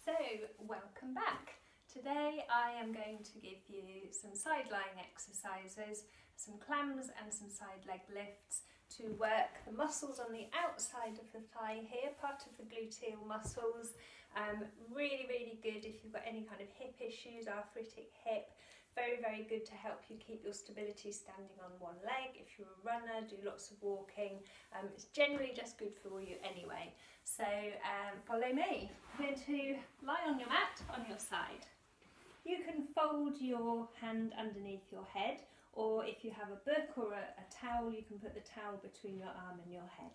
So, welcome back. Today I am going to give you some sideline exercises, some clams and some side leg lifts to work the muscles on the outside of the thigh here, part of the gluteal muscles. Really good if you've got any kind of hip issues, arthritic hip. Very good to help you keep your stability standing on one leg. If you're a runner, do lots of walking. It's generally just good for you anyway. So follow me. I'm going to lie on your mat on your side. You can fold your hand underneath your head, or if you have a book or a towel, you can put the towel between your arm and your head.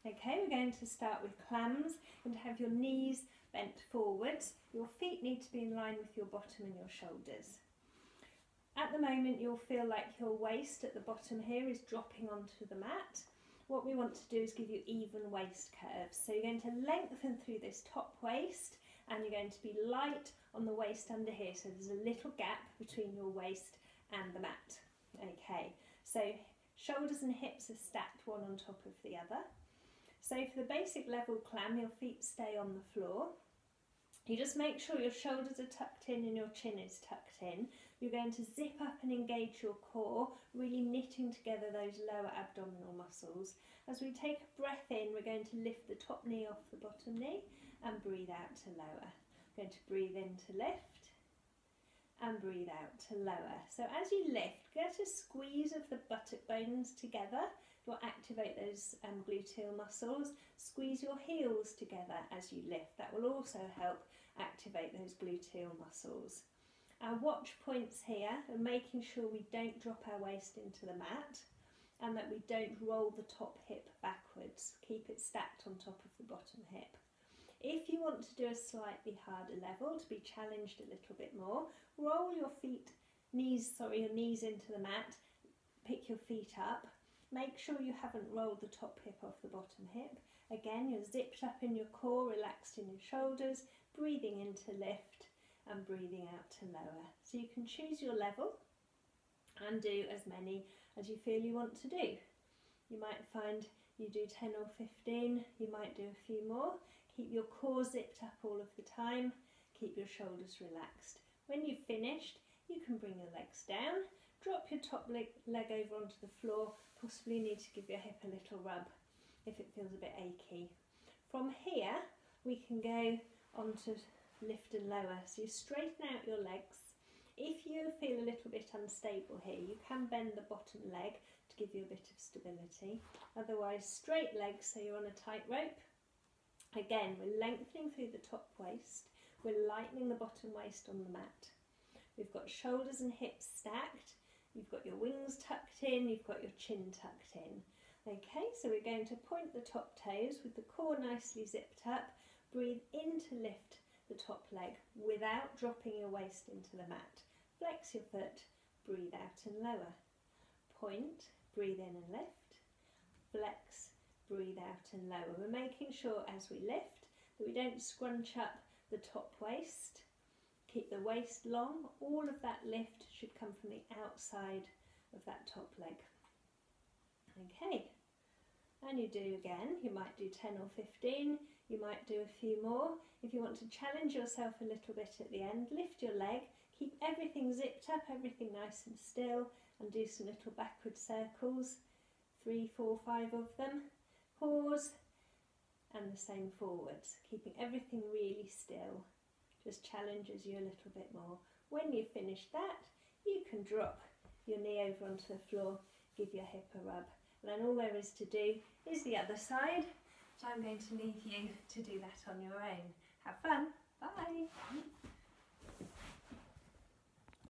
Okay, we're going to start with clams. You're going to have your knees bent forwards. Your feet need to be in line with your bottom and your shoulders. At the moment you'll feel like your waist at the bottom here is dropping onto the mat. What we want to do is give you even waist curves. So you're going to lengthen through this top waist and you're going to be light on the waist under here. So there's a little gap between your waist and the mat. Okay, so shoulders and hips are stacked one on top of the other. So for the basic level clam, your feet stay on the floor. You just make sure your shoulders are tucked in and your chin is tucked in. You're going to zip up and engage your core, really knitting together those lower abdominal muscles. As we take a breath in, we're going to lift the top knee off the bottom knee and breathe out to lower. We're going to breathe in to lift and breathe out to lower. So as you lift, get a squeeze of the buttock bones together. You'll activate those gluteal muscles. Squeeze your heels together as you lift. That will also help activate those gluteal muscles. Our watch points here are making sure we don't drop our waist into the mat and that we don't roll the top hip backwards. Keep it stacked on top of the bottom hip. If you want to do a slightly harder level, to be challenged a little bit more, roll your knees into the mat, pick your feet up. Make sure you haven't rolled the top hip off the bottom hip. Again, you're zipped up in your core, relaxed in your shoulders, breathing in to lift and breathing out to lower. So you can choose your level and do as many as you feel you want to do. You might find you do 10 or 15, you might do a few more. Keep your core zipped up all of the time, keep your shoulders relaxed. When you've finished, you can bring your legs down, drop your top leg over onto the floor, possibly need to give your hip a little rub if it feels a bit achy. From here, we can go on to lift and lower. So you straighten out your legs. If you feel a little bit unstable here, you can bend the bottom leg to give you a bit of stability. Otherwise, straight legs, so you're on a tight rope. Again, we're lengthening through the top waist. We're lightening the bottom waist on the mat. We've got shoulders and hips stacked. You've got your wings tucked in, you've got your chin tucked in. Okay, so we're going to point the top toes with the core nicely zipped up. Breathe in to lift the top leg without dropping your waist into the mat. Flex your foot, breathe out and lower. Point, breathe in and lift. Flex, breathe out and lower. We're making sure as we lift that we don't scrunch up the top waist. Keep the waist long. All of that lift should come from the outside of that top leg. Okay, and you do again. You might do 10 or 15. You might do a few more. If you want to challenge yourself a little bit at the end, lift your leg. Keep everything zipped up, everything nice and still, and do some little backward circles. 3, 4, 5 of them. Pause, and the same forwards. Keeping everything really still. Just challenges you a little bit more. When you've finished that, you can drop your knee over onto the floor, give your hip a rub. And then all there is to do is the other side. So I'm going to leave you to do that on your own. Have fun. Bye.